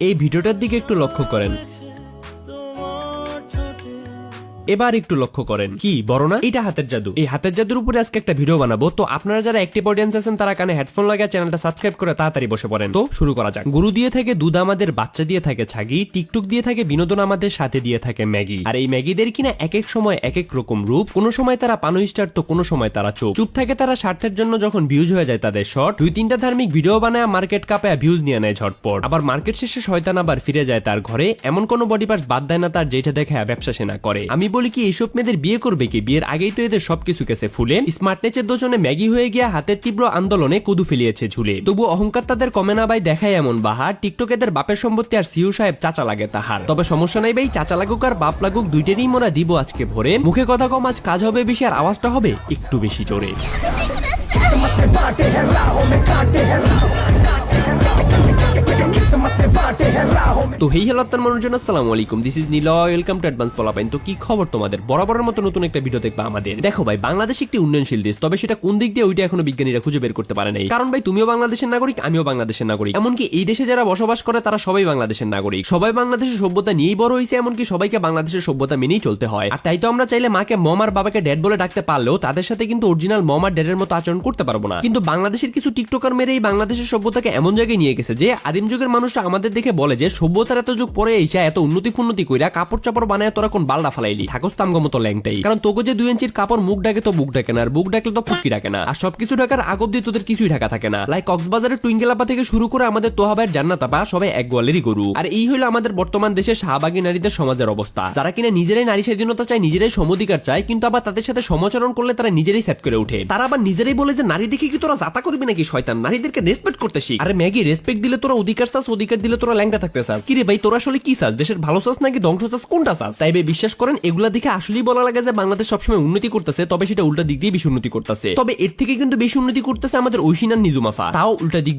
এই ভিডিওটার দিকে একটু লক্ষ্য করেন, এবার একটু লক্ষ্য করেন, কি বড় না? এটা হাতের জাদু। এই হাতের জাদুর উপরে আজকে একটা ভিডিও বানাবো। তো আপনারা যারা অ্যাক্টিভ অডিয়েন্স আছেন তারা কানে হেডফোন লাগিয়ে চ্যানেলটা সাবস্ক্রাইব করে তাড়াতাড়ি বসে পড়েন। তো শুরু করা যাক। গরু দিয়ে থাকে দুধ আমাদের, বাচ্চা দিয়ে থাকে ছাগি, টিকটক দিয়ে থাকে বিনোদন আমাদের, সাথে দিয়ে থাকে ম্যাগি। আর এই ম্যাগিদের কিনা এক এক সময় এক এক রকম রূপ। কোনো সময় তারা পানো স্টার, তো কোনো সময় তারা চুপ থাকে। তারা স্বার্থের জন্য যখন ভিউজ হয়ে যায় তাদের শর্ট, 2-3টা ধার্মিক ভিডিও বানায় মার্কেট কাঁপায় ভিউজ নিয়ে নেয় ঝটপট। আবার মার্কেট শেষে শয়তান আবার ফিরে যায় তার ঘরে। এমন কোনো বডি পার্টস বাদ দেয় না তার যেটা দেখে ব্যবসা সে না করে। আমি বলি কি, এইসব মেয়েদের বিয়ে করবে কি? বিয়ের আগেই তো এদের সবকিছু কেসে ফুলে। স্মার্টনেসের দোষণে ম্যাগি হয়ে গিয়া হাতের তীব্র আন্দোলনে কুদু ফেলিয়েছে ঝুলে। তবু অহংকার তাদের কমে না ভাই, দেখায় এমন বাহার। টিকটক এদের বাপের সম্পত্তি আর সিউ সাহেব চাচা লাগে তাহার। তবে সমস্যা নাই ভাই, চাচা লাগুক আর বাপ লাগুক দুইটারই মোরা দিব আজকে ভরে। মুখে কথা কম, আজ কাজ হবে বেশি আর আওয়াজটা হবে একটু বেশি জোরে। তো হেই হ্যালো আপনার মানুষজন, আসসালামু আলাইকুম, this is Niloy, welcome to advance পোলাপাইন। তো কি খবর তোমাদের? বরাবরের মতো নতুন একটা ভিডিও দেখবা আমাদের। দেখো ভাই, বাংলাদেশ একটি উন্নয়নশীল দেশ, তবে সেটা কোন দিক দিয়ে ওইটা এখনো বিজ্ঞানীরা খুঁজে বের করতে পারে নাই। কারণ ভাই, তুমিও বাংলাদেশের নাগরিক, আমিও বাংলাদেশের নাগরিক। এমনকি এই দেশে যারা বসবাস করে তারা সবাই বাংলাদেশের নাগরিক। সবাই বাংলাদেশের সভ্যতা নিয়েই বড় হয়েছে, এমনকি সবাইকে বাংলাদেশের সভ্যতা মেনেই চলতে হয়। আর তাই তো আমরা চাইলে মাকে মম আর বাবাকে ড্যাড বলে ডাকতে পারলেও তাদের সাথে কিন্তু অরিজিনাল মম আর ড্যাডের মতো আচরণ করতে পারবো না। কিন্তু বাংলাদেশের কিছু টিকটকার মেরে এই বাংলাদেশের সভ্যতাকে এমন জায়গায় নিয়ে গেছে যে আদিম যুগের মানুষরা আমাদের দেখে বলে যে সভ্যতার এত যুগ পরে এইসা এত উন্নতি ফুন্নতি কইরা কাপড় চাপড় বানায় তোরা কোন বালডা ফালাইলি, থাকস তামগো মতো ল্যাংটাই। কারণ তোকে যে 2 ইঞ্চির কাপড় মুখ ডাকে তো বুক ডাকে না, আর বুক ডাকলে তো ফুকি ডাকে না। আর সবকিছু ঢাকার আগব দিয়ে তোদের কিছুই ঢাকা থাকে না। লাইক কক্সবাজারের টুইঙ্গেলাপা থেকে শুরু করে আমাদের তোহাবাইয়ের জান্নাতাপা সবাই এক গোয়ালেরই গরু। আর এই হলো আমাদের বর্তমান দেশের শাহবাগী নারীদের সমাজের অবস্থা, যারা কিনা নিজেরাই নারী স্বাধীনতা চায়, নিজেরাই সমধিকার চায়, কিন্তু আবার তাদের সাথে সমাচরণ করলে তারা নিজেরাই সেট করে ওঠে। তারা আবার নিজেরাই বলে যে নারী দেখে কি তোরা জাতা করবি নাকি শয়তান, নারীদেরকে রেসপেক্ট করতে শিখ। আরে ম্যাগি, রেসপেক্ট দিলে তোরা অধিকার চাস, অধিকার দিলে তোরা ল্যাংটা থাকতে চাস। কি রে ভাই, তোরা আসলে কি চাস? দেশের ভালো চাস নাকি ধ্বংস চাস, কোনটা চাস? তাই ভাই বিশ্বাস করেন, এগুলা দেখে আসলেই বলা লাগে যে বাংলাদেশ সবসময় উন্নতি করতেছে, তবে সেটা উল্টা দিক দিয়ে বেশি উন্নতি করতেছে। তবে এর থেকে কিন্তু বেশি উন্নতি করতেছে আমাদের ঐশিনার নিজুমাফা, তাও উল্টা দিক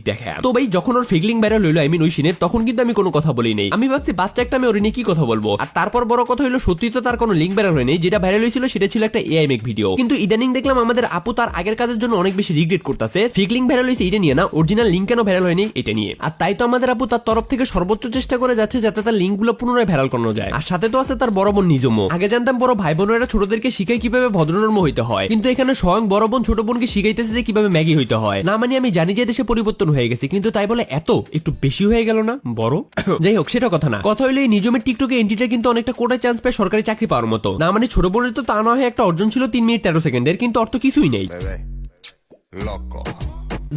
দিয়া খেয়া। তো ভাই যখন ওর ফেগলিং ভাইরাল হইলো, আই মিন ঐশিনের, তখন কিন্তু আমি কোনো কথা বলি নাই। আমি ভাবছি বাচ্চা একটা, আমি ওর নিয়ে কি কথা বলবো। আর তারপর বড় কথা হলো, সত্যি তো তার কোনো লিঙ্ক ভাইরাল হয়নি। যেটা ভাইরাল হয়েছিল সেটা ছিল একটা এআই মেক ভিডিও। কিন্তু ইদানিং দেখলাম আমাদের আপু তার আগের কাজের জন্য অনেক বেশি রিগ্রেট করতেছে। ফেগলিং ভাইরাল হয়েছে এটা নিয়ে না, অরিজিনাল লিঙ্ক কেন ভাইরাল হয়নি এটা নিয়ে। আর তাই তো আমাদের আপু তার তরফ থেকে সর্বোচ্চ চেষ্টা করে যাচ্ছে যাতে তার লিঙ্কগুলো পুনরায় ভাইরাল করানো যায়। আর সাথে তো আছে তার বড় বোন নিজমো। আগে জানতাম বড় ভাই বোনেরা ছোটদেরকে শিখায় কিভাবে ভদ্রনর্ম হইতে হয়, কিন্তু এখানে স্বয়ং বড় বোন ছোট বোনকে শিখাইতেছে যে কিভাবে ম্যাগি হইতে হয়। না মানে আমি জানি যে দেশে পরিবর্তন হয়ে গেছে, কিন্তু তাই বলে এত একটু বেশি হয়ে গেল না বড়? যাই হোক, সেটা কথা না। কথা হইলে এই নিজমের টিকটকে এন্ট্রিটা কিন্তু অনেকটা কোটায় চান্স পায় সরকারি চাকরি পাওয়ার মতো। না মানে ছোট বোনের তো তা না হয় একটা অর্জন ছিল 3 মিনিট 13 সেকেন্ডের, কিন্তু অর্থ কিছুই নেই।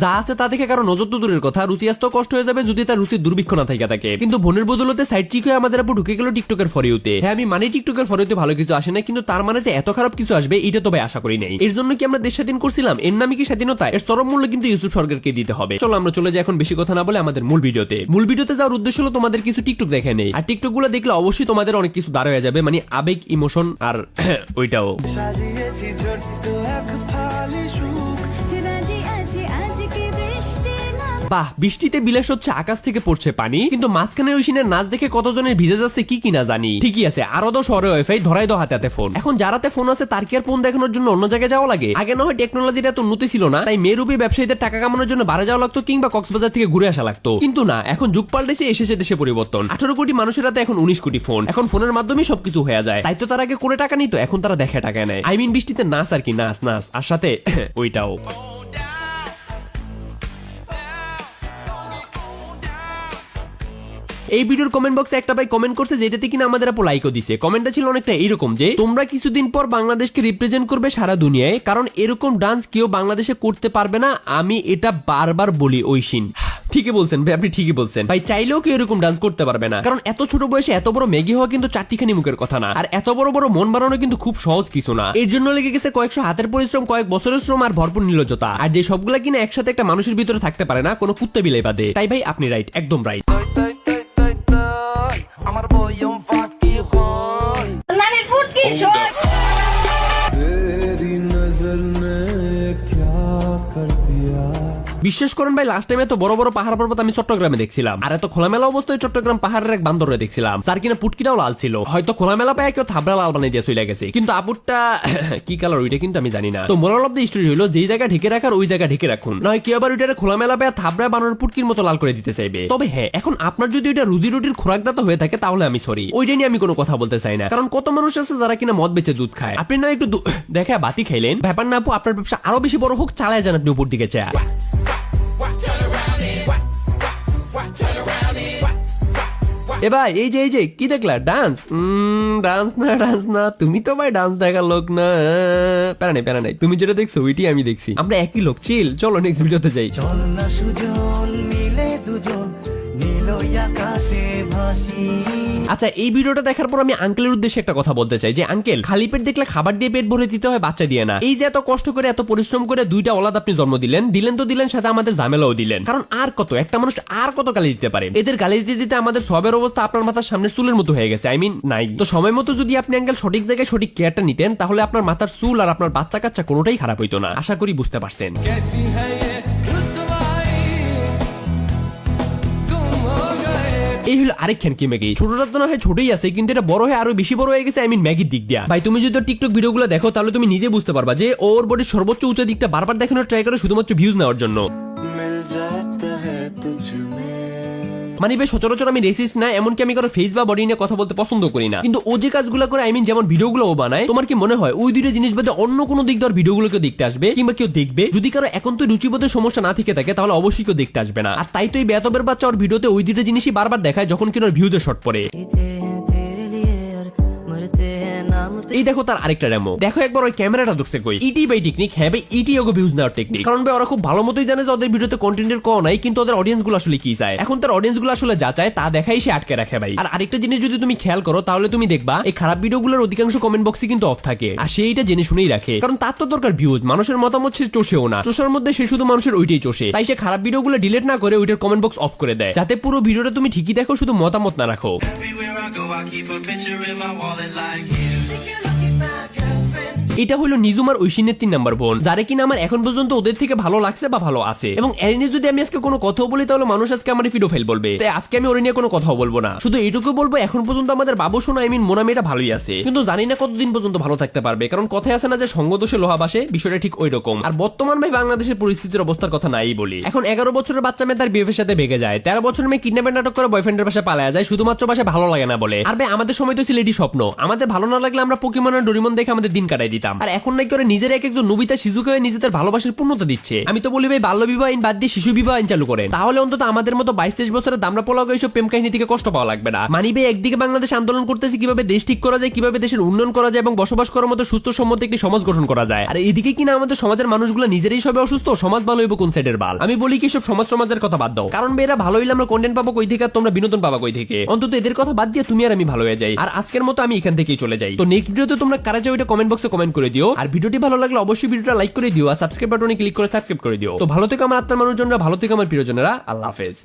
যা আছে তা দেখে কারো নজর তো দূরের কথা, রুচি আসতেও কষ্ট হয়ে যাবে যদি তার রুচির দুর্ভিক্ষ না থাকে। কিন্তু বোনের বদলতে সাইড চিক হয়ে আমাদের আপু ঢুকে গেল টিকটকের ফরিউতে। হ্যাঁ, আমি মানে টিকটকের ফরিউতে ভালো কিছু আসে না, কিন্তু তার মানে যে এত খারাপ কিছু আসবে এটা তো ভাই আশা করি নাই। এর জন্য কি আমরা দেশ স্বাধীন করছিলাম? এর নামে কি স্বাধীনতা? এর চরম মূল্য কিন্তু ইউসুফ সরকারকে দিতে হবে। চলো আমরা চলে যাই এখন বেশি কথা না বলে আমাদের মূল ভিডিওতে যাওয়ার উদ্দেশ্য হলো তোমাদের কিছু টিকটক দেখে নেই। আর টিকটক গুলো দেখলে অবশ্যই তোমাদের অনেক কিছু দাঁড় হয়ে যাবে, মানে আবেগ, ইমোশন আর ওইটাও। বাহ, বৃষ্টিতে বিলাস হচ্ছে, আকাশ থেকে পড়ছে পানি, কিন্তু মাঝখানে ঐশিনের নাচ দেখে কতজনের ভিজে যাচ্ছে কি না জানি। ঠিকই আছে, আরো তো শহরে ওয়াইফাই, ধরাই দাও হাতে ফোন। এখন যারাতে ফোন আছে তার কি আর ফোন দেখানোর জন্য অন্য জায়গায় যাওয়া লাগে? আগে না হয় টেকনোলজিটা তো উন্নতি ছিল না, তাই মেরুবি ব্যবসায়ীদের টাকা কামানোর জন্য বাইরে যাওয়া লাগতো কিংবা কক্সবাজার থেকে ঘুরে আসা লাগতো। কিন্তু না, এখন যুগ পাল্টেছে, এসেছে দেশে পরিবর্তন। 18 কোটি মানুষের হাতে এখন 19 কোটি ফোন। এখন ফোনের মাধ্যমে সবকিছু হয়ে যায়। তাই তো তার আগে করে টাকা নিত, এখন তারা দেখে টাকা নেয়। আই মিন বৃষ্টিতে নাচ আর কি, নাচ আর সাথে ওইটাও। এই ভিডিওর কমেন্ট বক্সে একটা ভাই কমেন্ট করছে যেটাতে কিনা আমাদের আপু লাইকও দিছে। কমেন্টটা ছিল অনেকটা এরকম যে তোমরা কিছুদিন পর বাংলাদেশকে রিপ্রেজেন্ট করবে সারা দুনিয়ায়, কারণ এরকম ডান্স কেউ বাংলাদেশে করতে পারবে না। আমি এটা বারবার বলি ঐশিন। ঠিকই বলছেন ভাই, আপনি ঠিকই বলছেন ভাই, চাইলেও কেউ এরকম ডান্স করতে পারবে না। কারণ এত ছোট বয়সে এত বড় ম্যাগি হওয়া কিন্তু চারটিখানি মুখের কথা না, আর এত বড় বড় মন বানানো কিন্তু খুব সহজ কিছু না। এর জন্য লেগে গেছে কয়েকশো হাতের পরিশ্রম, কয়েক বছরের শ্রম আর ভরপুর নির্লজ্জতা। আর যে সবগুলা কিনা একসাথে একটা মানুষের ভিতরে থাকতে পারে না, কোনো কুত্তে বিলাই বাদে। তাই ভাই আপনি রাইট, একদম রাইট। আমার বয়ম ফাঁকি হয় নানের ফুটকি হয়। বিশ্বাস করেন ভাই, লাস্ট টাইমে এত বড় বড় পাহাড় পর্বত আমি চট্টগ্রামে দেখছিলাম, আর এত খোলামেলা অবস্থায় চট্টগ্রাম পাহাড়ের এক বান্দরে দেখছিলাম, যার কিনা পুটকিটাও লাল ছিল। হয়তো খোলামেলা পায় কেউ থাবড়া লাল বানিয়ে দিয়ে চলে গেছে, কিন্তু আপুরটা কি কালার ওইটা কিন্তু আমি জানি না। তো মোরাল অফ দ্য স্টোরি হলো, যেই জায়গা ঢেকে রাখার ওই জায়গা ঢেকে রাখুন, নয় কেউ আবার ওইটা খোলামেলা পায় থাবড়া বানানোর পুটকির মতো লাল করে দিতে চাইবে। তবে হ্যাঁ, এখন আপনার যদি ওইটা রুজি রুটির খোরাকদাতা হয়ে থাকে তাহলে আমি সরি, ওইটা নিয়ে আমি কোনো কথা বলতে চাই না। কারণ কত মানুষ আছে যারা কিনা মদ বেচে দুধ খায়, আপনি না একটু দেখা বাতি খাইলেন, ব্যাপার না আপু, আপনার ব্যবসা আরো বেশি বড় হোক, চালায় যান আপনি উপর দিকে চা। এ ভাই, এই যে কি দেখলা, ডান্স? ডান্স না, তুমি তো ভাই ডান্স দেখার লোক না। প্যারা নাই, তুমি যেটা দেখছো ওইটি আমি দেখছি, আমরা একই লোক। চিল, চলো নেক্সট ভিডিওতে যাই। চল না সুজন মিলে দুজন নীল আকাশে ভাসি। আচ্ছা, এই ভিডিওটা দেখার পর আমি আঙ্কেলের উদ্দেশ্যে একটা কথা বলতে চাই যে আঙ্কেল, খালি পেট দেখলে খাবার দিয়ে পেট ভরে দিতে হয়, বাচ্চা দিয়ে না। এই যে এত কষ্ট করে এত পরিশ্রম করে দুইটা ওলাদ আপনি জন্ম দিলেন তো দিলেন, সাথে আমাদের ঝামেলাও দিলেন। কারণ আর কত একটা মানুষ আর কত গালি দিতে পারে? এদের গালি দিতে দিতে আমাদের সবের অবস্থা আপনার মাথার সামনে চুলের মতো হয়ে গেছে, নাই। তো সময় মতো যদি আপনি আঙ্কেল সঠিক জায়গায় সঠিক কেয়ারটা নিতেন, তাহলে আপনার মাথার চুল আর আপনার বাচ্চা কাচ্চা কোনোটাই খারাপ হইতো না। আশা করি বুঝতে পারছেন। এই হলো আরেকখান কি ম্যাগি। ছোটটা তো না হয় ছোটই আছে, কিন্তু এটা বড় হয়ে আরো বেশি বড় হয়ে গেছে, ম্যাগির দিক দিয়া। ভাই তুমি যদি টিকটক ভিডিওগুলো দেখো তাহলে তুমি নিজে বুঝতে পারবা যে ওর বডির সর্বোচ্চ উঁচু দিকটা বারবার দেখানোর ট্রাই করে শুধুমাত্র ভিউজ নেওয়ার জন্য। মানে ভাই সচরাচর আমি রেসিস্ট না, এমনকি আমি কারো ফেস বা বডি নিয়ে কথা বলতে পছন্দ করি না, কিন্তু ও যে কাজগুলো করে, যেমন ভিডিওগুলো ও বানায়, তোমার কি মনে হয় ওই দুইটা জিনিস বাদে অন্য কোনো দিক দিয়ে ভিডিওগুলো কেউ দেখতে আসবে কিংবা কেউ দেখবে? যদি কারো এখন তো রুচিবোধের সমস্যা না থেকে থাকে তাহলে অবশ্যই কেউ দেখতে আসবে না। আর তাই তো এই বেয়াদবের বাচ্চা ওর ভিডিওতে ওই দুইটা জিনিসই বারবার দেখায় যখন কিনা ওর ভিউজের শর্ট পড়ে। এই দেখো তার আরেকটা ডেমো দেখো, একবার ওই ক্যামেরাটা ধরতে কই। ইটি বাই টেকনিক, হ্যাঁ ভাই, ইটি ওগো ভিউজ নেওয়ার টেকনিক। কারণ ভাই ওরা খুব ভালো মতোই জানে যে ওদের ভিডিওতে কন্টেন্টের কম নাই, কিন্তু ওদের অডিয়েন্স গুলো আসলে কি চায়। এখন তার অডিয়েন্স গুলো আসলে যা চায় তা দেখাই সে আটকে রাখে ভাই। আর আরেকটা জিনিস যদি তুমি খেয়াল করো তাহলে তুমি দেখবা এই খারাপ ভিডিওগুলোর অধিকাংশ কমেন্ট বক্সে কিন্তু অফ থাকে, আর সে এটা জেনে শুনেই রাখে। কারণ তার তো দরকার ভিউজ, মানুষের মতামত সে চষেও না, চষার মধ্যে সে শুধু মানুষের ওইটাই চষে। তাই সে খারাপ ভিডিওগুলো ডিলিট না করে ওইটার কমেন্ট বক্স অফ করে দেয়, যাতে পুরো ভিডিওটা তুমি ঠিকই দেখো, শুধু মতামত না রাখো। এটা হলো নিজুমার ঐশিনের 3 নাম্বার বোন, যারে কিনা আমার এখন পর্যন্ত ওদের থেকে ভালো লাগছে বা ভালো আছে। এবং এর নিয়ে যদি আমি আজকে কোনো কথা বলি তাহলে মানুষ আজকে আমার ফিডোফাইল বলবে, তাই আজকে আমি ওর নিয়ে কোনো কথা বলবো না। শুধু এইটুকু বলবো, এখন পর্যন্ত আমাদের বাবু সোনা মোনা মেয়েটা ভালোই আছে, কিন্তু জানি না কতদিন পর্যন্ত ভালো থাকতে পারবে। কারণ কথায় আছে না যে সঙ্গ দোষে লোহা বাসে, বিষয়টা ঠিক ওই রকম। আর বর্তমান ভাই বাংলাদেশের পরিস্থিতির অবস্থার কথা নাই বলি। এখন 11 বছরের বাচ্চা মেয়ে তার বিয়ের সাথে ভেগে যায়, 13 বছরের মেয়ে কিডন্যাপের নাটক করে বয়ফ্রেন্ডের বাসায় পালায়া যায়, শুধুমাত্র বাসায় ভালো লাগে না বলে। আর ভাই আমাদের সময় তো ছিল এটি স্বপ্ন, আমাদের ভালো না লাগলে আমরা পোকেমন আর ডোরিমন দেখে আমাদের দিন কাটাই দিতাম। আর এখন নাকি নিজের এক একজন নবিতা শিশুকে নিজেদের ভালোবাসার পূর্ণতা দিচ্ছে। আমি তো বলি ভাই বাল্য বিবাহ আইন বাদ দিয়ে শিশু বিবাহ আইন চালু করেন, তাহলে অন্তত আমাদের মতো 22-23 বছরের দামড়া পোলাও এইসব প্রেম কাহিনী থেকে কষ্ট পাওয়া লাগবে না। মানি ভাই একদিকে বাংলাদেশ আন্দোলন করতেছে কিভাবে দেশ ঠিক করা যায়, কিভাবে দেশের উন্নয়ন করা যায় এবং বসবাস করার মতো সুস্থ সম্মত একটি সমাজ গঠন করা যায়। আর এদিকে কিনা আমাদের সমাজের মানুষগুলো নিজেরাই সবে অসুস্থ, সমাজ ভালো হইব কোন সাইডের বাল? আমি বলি কি সব সমাজের কথা বাদ দাও, কারণ এরা ভালো হইলে আমরা কন্টেন্ট পাবো কই থেকে, আর তোমরা বিনোদন পাবা কই থেকে? অন্তত এদের কথা বাদ দিয়ে তুমি আর আমি ভালো হয়ে যাই, আর আজকের মতো আমি এখান থেকেই চলে যাই। তো নেক্সট ভিডিওতে তোমরা কারা চাও এটা কমেন্ট বক্সে কমেন্ট করে দিও, আর ভিডিওটি ভালো লাগলে অবশ্যই ভিডিওটা লাইক করে দিও, আর সাবস্ক্রাইব বাটনে ক্লিক করে সাবস্ক্রাইব করে দিও। তো ভালো থেকো আমার আত্মার মানুষজনরা, ভালো থেকো আমার প্রিয়জনেরা, আল্লাহ হাফেজ।